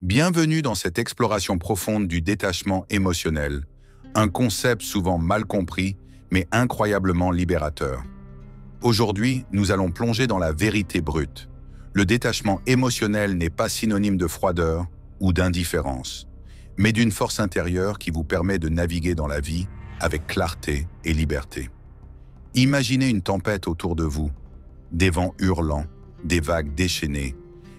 Bienvenue dans cette exploration profonde du détachement émotionnel, un concept souvent mal compris, mais incroyablement libérateur. Aujourd'hui, nous allons plonger dans la vérité brute. Le détachement émotionnel n'est pas synonyme de froideur ou d'indifférence, mais d'une force intérieure qui vous permet de naviguer dans la vie avec clarté et liberté. Imaginez une tempête autour de vous, des vents hurlants, des vagues déchaînées,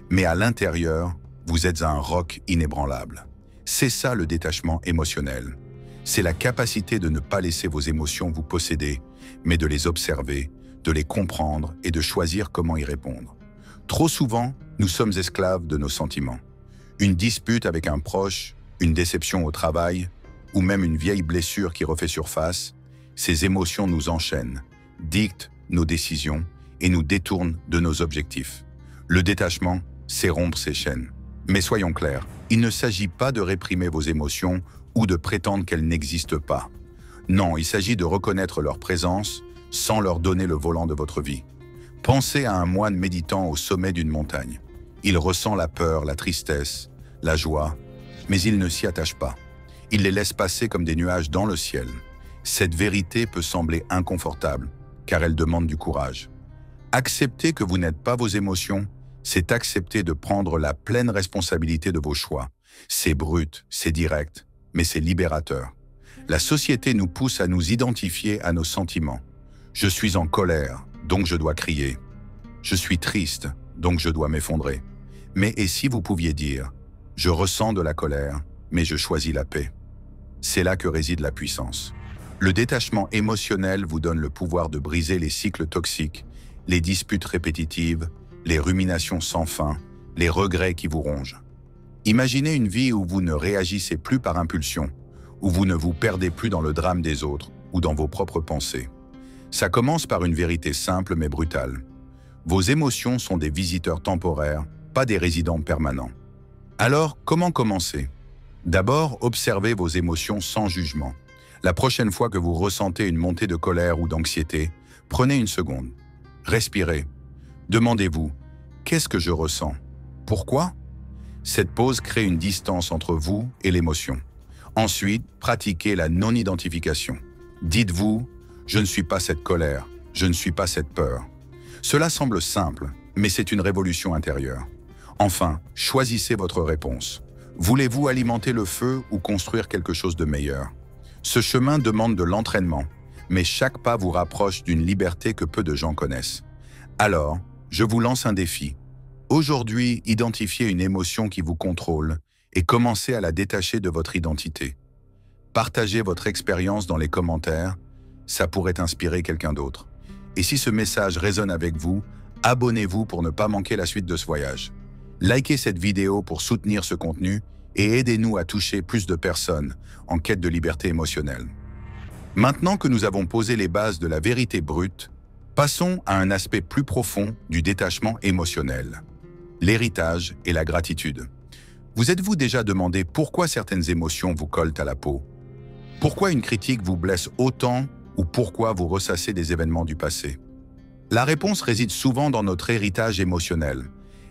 mais à l'intérieur, vous êtes un roc inébranlable. C'est ça le détachement émotionnel. C'est la capacité de ne pas laisser vos émotions vous posséder, mais de les observer, de les comprendre et de choisir comment y répondre. Trop souvent, nous sommes esclaves de nos sentiments. Une dispute avec un proche, une déception au travail, ou même une vieille blessure qui refait surface, ces émotions nous enchaînent, dictent nos décisions et nous détournent de nos objectifs. Le détachement, c'est rompre ces chaînes. Mais soyons clairs, il ne s'agit pas de réprimer vos émotions ou de prétendre qu'elles n'existent pas. Non, il s'agit de reconnaître leur présence sans leur donner le volant de votre vie. Pensez à un moine méditant au sommet d'une montagne. Il ressent la peur, la tristesse, la joie, mais il ne s'y attache pas. Il les laisse passer comme des nuages dans le ciel. Cette vérité peut sembler inconfortable, car elle demande du courage. Accepter que vous n'êtes pas vos émotions, c'est accepter de prendre la pleine responsabilité de vos choix. C'est brut, c'est direct, mais c'est libérateur. La société nous pousse à nous identifier à nos sentiments. Je suis en colère, donc je dois crier. Je suis triste, donc je dois m'effondrer. Mais et si vous pouviez dire « Je ressens de la colère, mais je choisis la paix ». C'est là que réside la puissance. Le détachement émotionnel vous donne le pouvoir de briser les cycles toxiques, les disputes répétitives, les ruminations sans fin, les regrets qui vous rongent. Imaginez une vie où vous ne réagissez plus par impulsion, où vous ne vous perdez plus dans le drame des autres ou dans vos propres pensées. Ça commence par une vérité simple mais brutale. Vos émotions sont des visiteurs temporaires, pas des résidents permanents. Alors, comment commencer? D'abord, observez vos émotions sans jugement. La prochaine fois que vous ressentez une montée de colère ou d'anxiété, prenez une seconde. Respirez. Demandez-vous, qu'est-ce que je ressens? Pourquoi? Cette pause crée une distance entre vous et l'émotion. Ensuite, pratiquez la non-identification. Dites-vous, je ne suis pas cette colère, je ne suis pas cette peur. Cela semble simple, mais c'est une révolution intérieure. Enfin, choisissez votre réponse. Voulez-vous alimenter le feu ou construire quelque chose de meilleur? Ce chemin demande de l'entraînement, mais chaque pas vous rapproche d'une liberté que peu de gens connaissent. Alors, je vous lance un défi. Aujourd'hui, identifiez une émotion qui vous contrôle et commencez à la détacher de votre identité. Partagez votre expérience dans les commentaires, ça pourrait inspirer quelqu'un d'autre. Et si ce message résonne avec vous, abonnez-vous pour ne pas manquer la suite de ce voyage. Likez cette vidéo pour soutenir ce contenu et aidez-nous à toucher plus de personnes en quête de liberté émotionnelle. Maintenant que nous avons posé les bases de la vérité brute, passons à un aspect plus profond du détachement émotionnel, l'héritage et la gratitude. Vous êtes-vous déjà demandé pourquoi certaines émotions vous collent à la peau? Pourquoi une critique vous blesse autant ou pourquoi vous ressassez des événements du passé? La réponse réside souvent dans notre héritage émotionnel,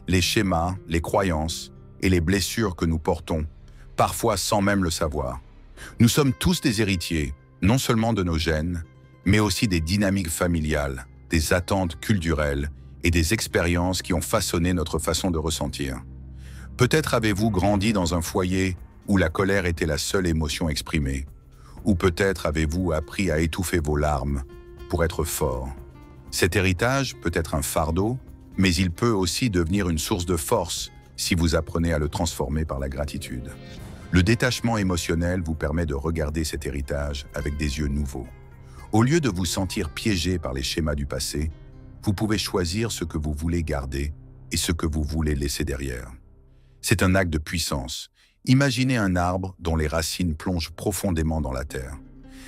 les schémas, les croyances et les blessures que nous portons, parfois sans même le savoir. Nous sommes tous des héritiers, non seulement de nos gènes, mais aussi des dynamiques familiales, des attentes culturelles et des expériences qui ont façonné notre façon de ressentir. Peut-être avez-vous grandi dans un foyer où la colère était la seule émotion exprimée, ou peut-être avez-vous appris à étouffer vos larmes pour être fort. Cet héritage peut être un fardeau, mais il peut aussi devenir une source de force si vous apprenez à le transformer par la gratitude. Le détachement émotionnel vous permet de regarder cet héritage avec des yeux nouveaux. Au lieu de vous sentir piégé par les schémas du passé, vous pouvez choisir ce que vous voulez garder et ce que vous voulez laisser derrière. C'est un acte de puissance. Imaginez un arbre dont les racines plongent profondément dans la terre.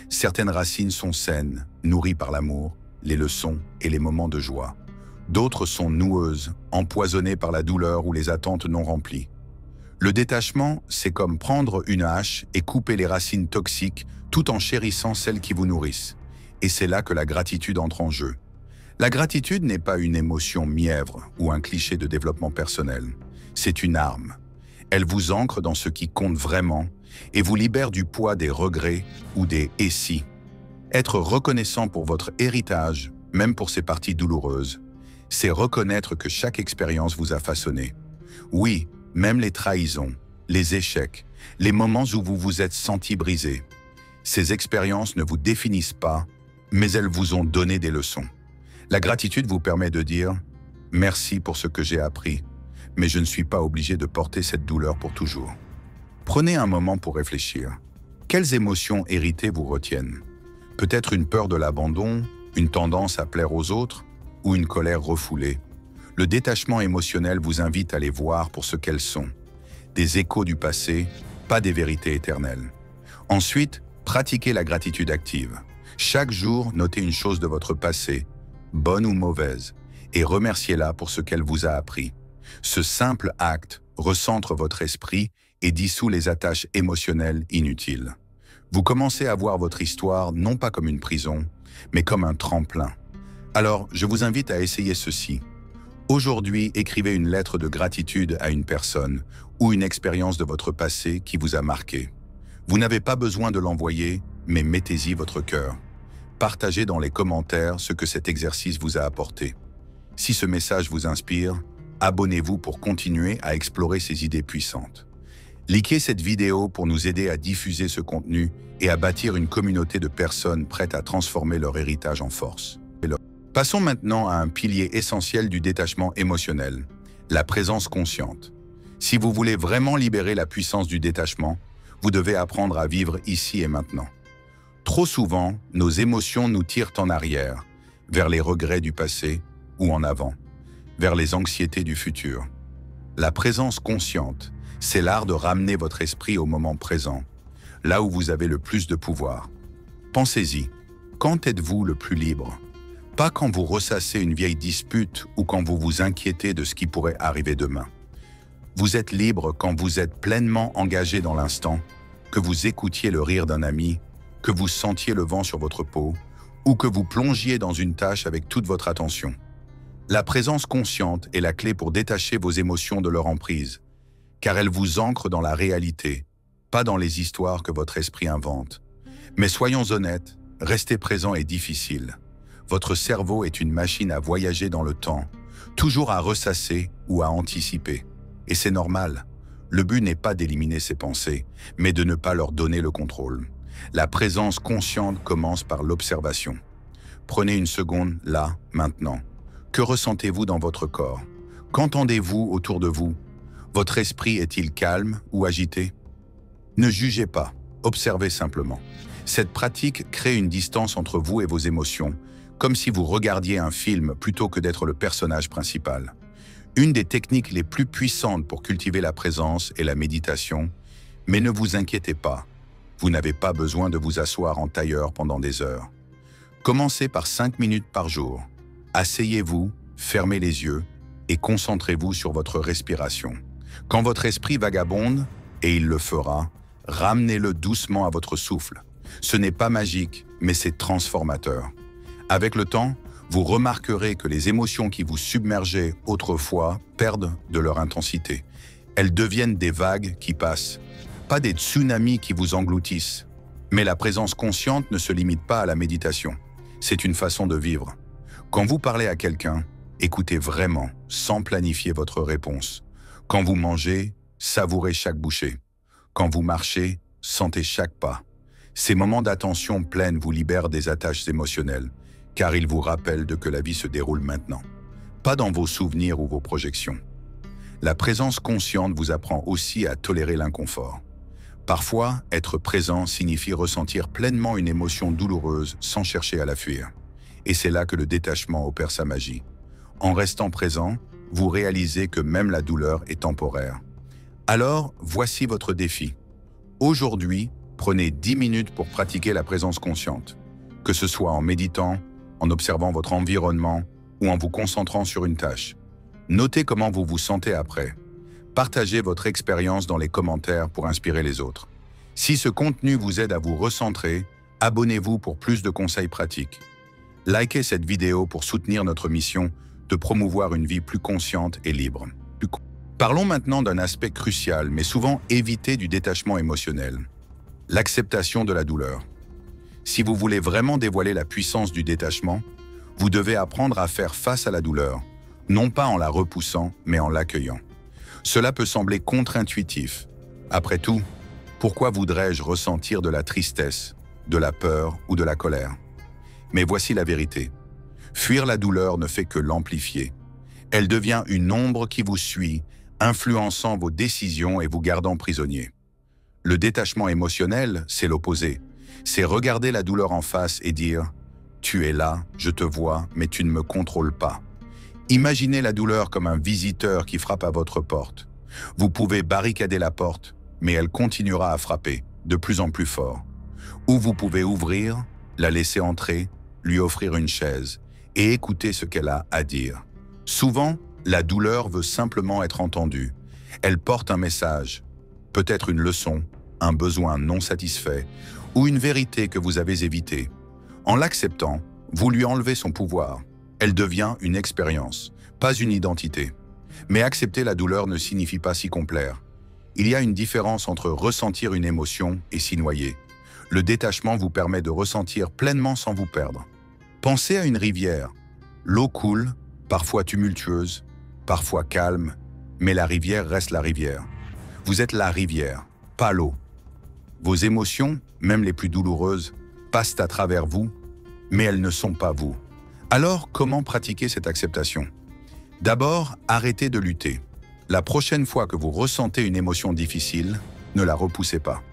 Certaines racines sont saines, nourries par l'amour, les leçons et les moments de joie. D'autres sont noueuses, empoisonnées par la douleur ou les attentes non remplies. Le détachement, c'est comme prendre une hache et couper les racines toxiques tout en chérissant celles qui vous nourrissent. Et c'est là que la gratitude entre en jeu. La gratitude n'est pas une émotion mièvre ou un cliché de développement personnel. C'est une arme. Elle vous ancre dans ce qui compte vraiment et vous libère du poids des regrets ou des « et si ». Être reconnaissant pour votre héritage, même pour ses parties douloureuses, c'est reconnaître que chaque expérience vous a façonné. Oui, même les trahisons, les échecs, les moments où vous vous êtes senti brisé. Ces expériences ne vous définissent pas, mais elles vous ont donné des leçons. La gratitude vous permet de dire « Merci pour ce que j'ai appris, mais je ne suis pas obligé de porter cette douleur pour toujours. » Prenez un moment pour réfléchir. Quelles émotions héritées vous retiennent? Peut-être une peur de l'abandon, une tendance à plaire aux autres, ou une colère refoulée. Le détachement émotionnel vous invite à les voir pour ce qu'elles sont. Des échos du passé, pas des vérités éternelles. Ensuite, pratiquez la gratitude active. Chaque jour, notez une chose de votre passé, bonne ou mauvaise, et remerciez-la pour ce qu'elle vous a appris. Ce simple acte recentre votre esprit et dissout les attaches émotionnelles inutiles. Vous commencez à voir votre histoire non pas comme une prison, mais comme un tremplin. Alors, je vous invite à essayer ceci. Aujourd'hui, écrivez une lettre de gratitude à une personne ou une expérience de votre passé qui vous a marqué. Vous n'avez pas besoin de l'envoyer, mais mettez-y votre cœur. Partagez dans les commentaires ce que cet exercice vous a apporté. Si ce message vous inspire, abonnez-vous pour continuer à explorer ces idées puissantes. Likez cette vidéo pour nous aider à diffuser ce contenu et à bâtir une communauté de personnes prêtes à transformer leur héritage en force. Passons maintenant à un pilier essentiel du détachement émotionnel, la présence consciente. Si vous voulez vraiment libérer la puissance du détachement, vous devez apprendre à vivre ici et maintenant. Trop souvent, nos émotions nous tirent en arrière, vers les regrets du passé ou en avant, vers les anxiétés du futur. La présence consciente, c'est l'art de ramener votre esprit au moment présent, là où vous avez le plus de pouvoir. Pensez-y, quand êtes-vous le plus libre? Pas quand vous ressassez une vieille dispute ou quand vous vous inquiétez de ce qui pourrait arriver demain. Vous êtes libre quand vous êtes pleinement engagé dans l'instant, que vous écoutiez le rire d'un ami, que vous sentiez le vent sur votre peau ou que vous plongiez dans une tâche avec toute votre attention. La présence consciente est la clé pour détacher vos émotions de leur emprise, car elle vous ancre dans la réalité, pas dans les histoires que votre esprit invente. Mais soyons honnêtes, rester présent est difficile. Votre cerveau est une machine à voyager dans le temps, toujours à ressasser ou à anticiper. Et c'est normal. Le but n'est pas d'éliminer ces pensées, mais de ne pas leur donner le contrôle. La présence consciente commence par l'observation. Prenez une seconde, là, maintenant. Que ressentez-vous dans votre corps? Qu'entendez-vous autour de vous? Votre esprit est-il calme ou agité? Ne jugez pas, observez simplement. Cette pratique crée une distance entre vous et vos émotions, comme si vous regardiez un film plutôt que d'être le personnage principal. Une des techniques les plus puissantes pour cultiver la présence est la méditation, mais ne vous inquiétez pas, vous n'avez pas besoin de vous asseoir en tailleur pendant des heures. Commencez par 5 minutes par jour. Asseyez-vous, fermez les yeux et concentrez-vous sur votre respiration. Quand votre esprit vagabonde, et il le fera, ramenez-le doucement à votre souffle. Ce n'est pas magique, mais c'est transformateur. Avec le temps, vous remarquerez que les émotions qui vous submergeaient autrefois perdent de leur intensité. Elles deviennent des vagues qui passent, pas des tsunamis qui vous engloutissent. Mais la présence consciente ne se limite pas à la méditation. C'est une façon de vivre. Quand vous parlez à quelqu'un, écoutez vraiment, sans planifier votre réponse. Quand vous mangez, savourez chaque bouchée. Quand vous marchez, sentez chaque pas. Ces moments d'attention pleine vous libèrent des attaches émotionnelles, car ils vous rappellent que la vie se déroule maintenant, pas dans vos souvenirs ou vos projections. La présence consciente vous apprend aussi à tolérer l'inconfort. Parfois, être présent signifie ressentir pleinement une émotion douloureuse sans chercher à la fuir. Et c'est là que le détachement opère sa magie. En restant présent, vous réalisez que même la douleur est temporaire. Alors, voici votre défi. Aujourd'hui, prenez 10 minutes pour pratiquer la présence consciente, que ce soit en méditant, en observant votre environnement ou en vous concentrant sur une tâche. Notez comment vous vous sentez après. Partagez votre expérience dans les commentaires pour inspirer les autres. Si ce contenu vous aide à vous recentrer, abonnez-vous pour plus de conseils pratiques. Likez cette vidéo pour soutenir notre mission de promouvoir une vie plus consciente et libre. Parlons maintenant d'un aspect crucial, mais souvent évité du détachement émotionnel, l'acceptation de la douleur. Si vous voulez vraiment dévoiler la puissance du détachement, vous devez apprendre à faire face à la douleur, non pas en la repoussant, mais en l'accueillant. Cela peut sembler contre-intuitif. Après tout, pourquoi voudrais-je ressentir de la tristesse, de la peur ou de la colère? Mais voici la vérité. Fuir la douleur ne fait que l'amplifier. Elle devient une ombre qui vous suit, influençant vos décisions et vous gardant prisonnier. Le détachement émotionnel, c'est l'opposé. C'est regarder la douleur en face et dire « Tu es là, je te vois, mais tu ne me contrôles pas ». Imaginez la douleur comme un visiteur qui frappe à votre porte. Vous pouvez barricader la porte, mais elle continuera à frapper, de plus en plus fort. Ou vous pouvez ouvrir, la laisser entrer, lui offrir une chaise et écouter ce qu'elle a à dire. Souvent, la douleur veut simplement être entendue. Elle porte un message, peut-être une leçon, un besoin non satisfait ou une vérité que vous avez évitée. En l'acceptant, vous lui enlevez son pouvoir. Elle devient une expérience, pas une identité. Mais accepter la douleur ne signifie pas s'y complaire. Il y a une différence entre ressentir une émotion et s'y noyer. Le détachement vous permet de ressentir pleinement sans vous perdre. Pensez à une rivière. L'eau coule, parfois tumultueuse, parfois calme, mais la rivière reste la rivière. Vous êtes la rivière, pas l'eau. Vos émotions, même les plus douloureuses, passent à travers vous, mais elles ne sont pas vous. Alors, comment pratiquer cette acceptation? D'abord, arrêtez de lutter. La prochaine fois que vous ressentez une émotion difficile, ne la repoussez pas.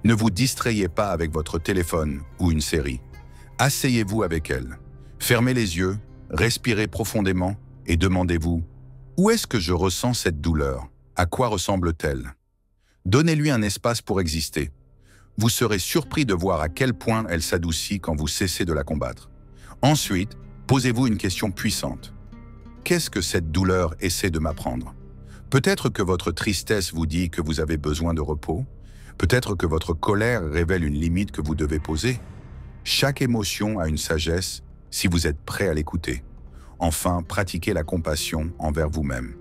Ne vous distrayez pas avec votre téléphone ou une série. Asseyez-vous avec elle. Fermez les yeux, respirez profondément et demandez-vous « Où est-ce que je ressens cette douleur? À quoi ressemble-t-elle » Donnez-lui un espace pour exister. Vous serez surpris de voir à quel point elle s'adoucit quand vous cessez de la combattre. Ensuite, posez-vous une question puissante. Qu'est-ce que cette douleur essaie de m'apprendre? Peut-être que votre tristesse vous dit que vous avez besoin de repos. Peut-être que votre colère révèle une limite que vous devez poser. Chaque émotion a une sagesse si vous êtes prêt à l'écouter. Enfin, pratiquez la compassion envers vous-même.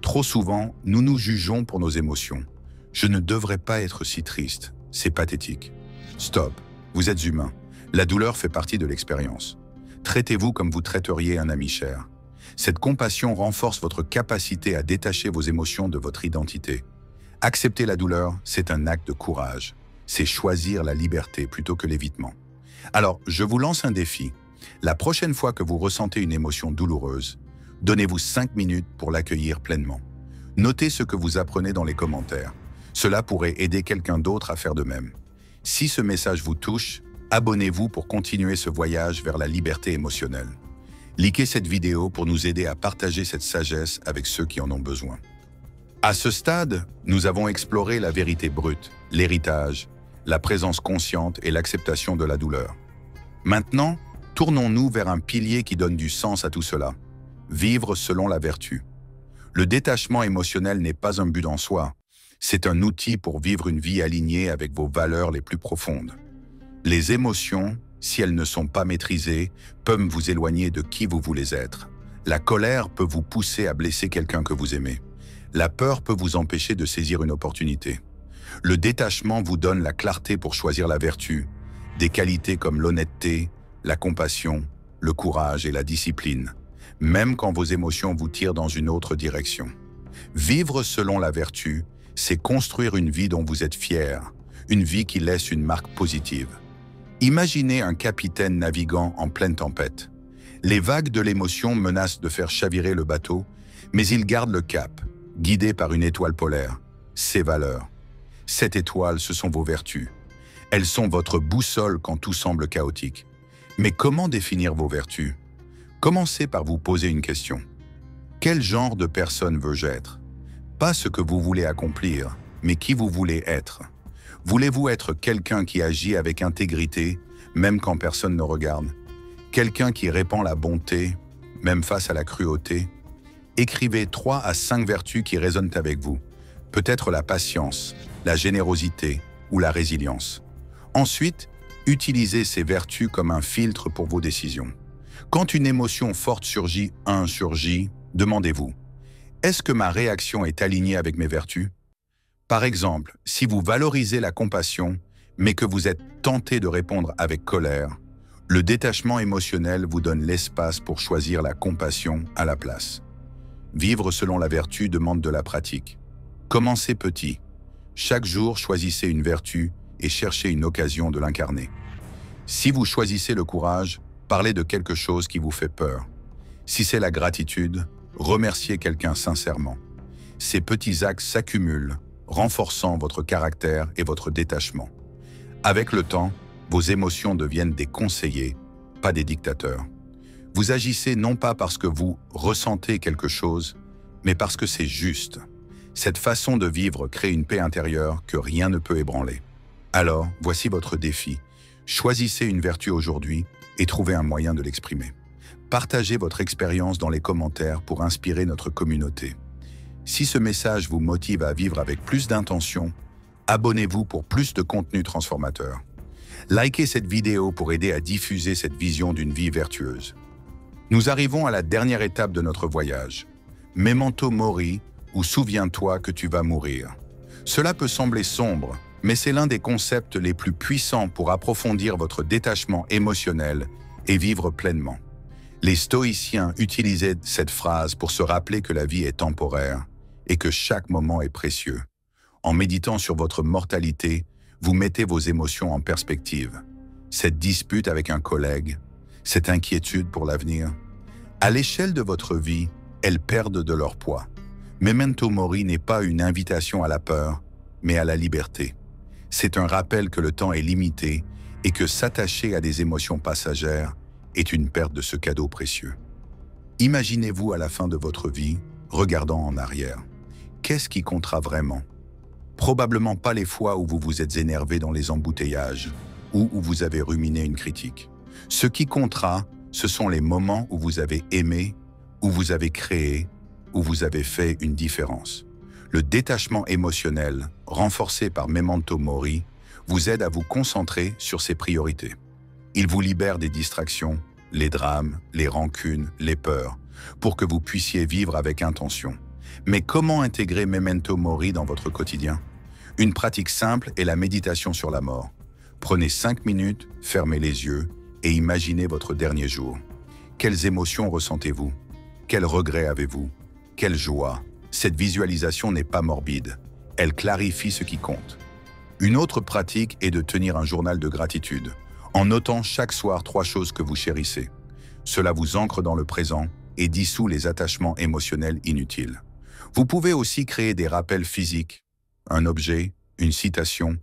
Trop souvent, nous nous jugeons pour nos émotions. Je ne devrais pas être si triste, c'est pathétique. Stop, vous êtes humain. La douleur fait partie de l'expérience. Traitez-vous comme vous traiteriez un ami cher. Cette compassion renforce votre capacité à détacher vos émotions de votre identité. Accepter la douleur, c'est un acte de courage. C'est choisir la liberté plutôt que l'évitement. Alors, je vous lance un défi. La prochaine fois que vous ressentez une émotion douloureuse, donnez-vous 5 minutes pour l'accueillir pleinement. Notez ce que vous apprenez dans les commentaires. Cela pourrait aider quelqu'un d'autre à faire de même. Si ce message vous touche, abonnez-vous pour continuer ce voyage vers la liberté émotionnelle. Likez cette vidéo pour nous aider à partager cette sagesse avec ceux qui en ont besoin. À ce stade, nous avons exploré la vérité brute, l'héritage, la présence consciente et l'acceptation de la douleur. Maintenant, tournons-nous vers un pilier qui donne du sens à tout cela. Vivre selon la vertu. Le détachement émotionnel n'est pas un but en soi. C'est un outil pour vivre une vie alignée avec vos valeurs les plus profondes. Les émotions, si elles ne sont pas maîtrisées, peuvent vous éloigner de qui vous voulez être. La colère peut vous pousser à blesser quelqu'un que vous aimez. La peur peut vous empêcher de saisir une opportunité. Le détachement vous donne la clarté pour choisir la vertu, des qualités comme l'honnêteté, la compassion, le courage et la discipline, même quand vos émotions vous tirent dans une autre direction. Vivre selon la vertu, c'est construire une vie dont vous êtes fier, une vie qui laisse une marque positive. Imaginez un capitaine naviguant en pleine tempête. Les vagues de l'émotion menacent de faire chavirer le bateau, mais il garde le cap, guidé par une étoile polaire, ses valeurs. Cette étoile, ce sont vos vertus. Elles sont votre boussole quand tout semble chaotique. Mais comment définir vos vertus? Commencez par vous poser une question. Quel genre de personne veux-je être? Pas ce que vous voulez accomplir, mais qui vous voulez être. Voulez-vous être quelqu'un qui agit avec intégrité, même quand personne ne regarde? Quelqu'un qui répand la bonté, même face à la cruauté? Écrivez 3 à 5 vertus qui résonnent avec vous. Peut-être la patience, la générosité ou la résilience. Ensuite, utilisez ces vertus comme un filtre pour vos décisions. Quand une émotion forte surgit, demandez-vous, Est-ce que ma réaction est alignée avec mes vertus? Par exemple, si vous valorisez la compassion, mais que vous êtes tenté de répondre avec colère, le détachement émotionnel vous donne l'espace pour choisir la compassion à la place. Vivre selon la vertu demande de la pratique. Commencez petit. Chaque jour, choisissez une vertu et cherchez une occasion de l'incarner. Si vous choisissez le courage, parlez de quelque chose qui vous fait peur. Si c'est la gratitude, remerciez quelqu'un sincèrement. Ces petits actes s'accumulent, renforçant votre caractère et votre détachement. Avec le temps, vos émotions deviennent des conseillers, pas des dictateurs. Vous agissez non pas parce que vous ressentez quelque chose, mais parce que c'est juste. Cette façon de vivre crée une paix intérieure que rien ne peut ébranler. Alors, voici votre défi. Choisissez une vertu aujourd'hui et trouvez un moyen de l'exprimer. Partagez votre expérience dans les commentaires pour inspirer notre communauté. Si ce message vous motive à vivre avec plus d'intention, abonnez-vous pour plus de contenu transformateur. Likez cette vidéo pour aider à diffuser cette vision d'une vie vertueuse. Nous arrivons à la dernière étape de notre voyage. Memento mori, ou souviens-toi que tu vas mourir. Cela peut sembler sombre, mais c'est l'un des concepts les plus puissants pour approfondir votre détachement émotionnel et vivre pleinement. Les stoïciens utilisaient cette phrase pour se rappeler que la vie est temporaire et que chaque moment est précieux. En méditant sur votre mortalité, vous mettez vos émotions en perspective. Cette dispute avec un collègue, cette inquiétude pour l'avenir, à l'échelle de votre vie, elles perdent de leur poids. Memento mori n'est pas une invitation à la peur, mais à la liberté. C'est un rappel que le temps est limité et que s'attacher à des émotions passagères est une perte de ce cadeau précieux. Imaginez-vous à la fin de votre vie, regardant en arrière. Qu'est-ce qui comptera vraiment? Probablement pas les fois où vous vous êtes énervé dans les embouteillages ou où vous avez ruminé une critique. Ce qui comptera, ce sont les moments où vous avez aimé, où vous avez créé, où vous avez fait une différence. Le détachement émotionnel, renforcé par Memento Mori, vous aide à vous concentrer sur ses priorités. Il vous libère des distractions, les drames, les rancunes, les peurs, pour que vous puissiez vivre avec intention. Mais comment intégrer Memento Mori dans votre quotidien? Une pratique simple est la méditation sur la mort. Prenez 5 minutes, fermez les yeux et imaginez votre dernier jour. Quelles émotions ressentez-vous? Quels regrets avez-vous? Quelle joie? Cette visualisation n'est pas morbide. Elle clarifie ce qui compte. Une autre pratique est de tenir un journal de gratitude, en notant chaque soir 3 choses que vous chérissez. Cela vous ancre dans le présent et dissout les attachements émotionnels inutiles. Vous pouvez aussi créer des rappels physiques, un objet, une citation,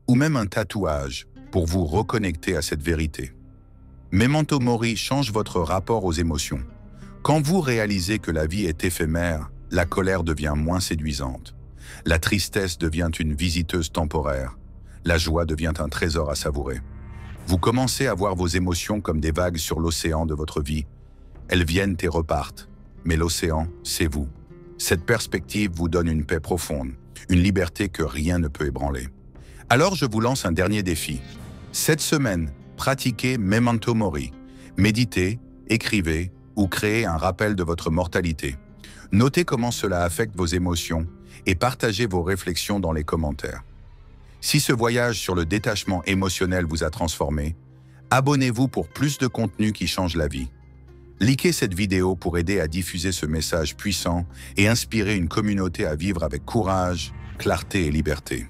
ou même un tatouage pour vous reconnecter à cette vérité. Memento Mori change votre rapport aux émotions. Quand vous réalisez que la vie est éphémère, la colère devient moins séduisante. La tristesse devient une visiteuse temporaire. La joie devient un trésor à savourer. Vous commencez à voir vos émotions comme des vagues sur l'océan de votre vie. Elles viennent et repartent, mais l'océan, c'est vous. Cette perspective vous donne une paix profonde, une liberté que rien ne peut ébranler. Alors je vous lance un dernier défi. Cette semaine, pratiquez Memento Mori. Méditez, écrivez ou créez un rappel de votre mortalité. Notez comment cela affecte vos émotions et partagez vos réflexions dans les commentaires. Si ce voyage sur le détachement émotionnel vous a transformé, abonnez-vous pour plus de contenu qui change la vie. Likez cette vidéo pour aider à diffuser ce message puissant et inspirer une communauté à vivre avec courage, clarté et liberté.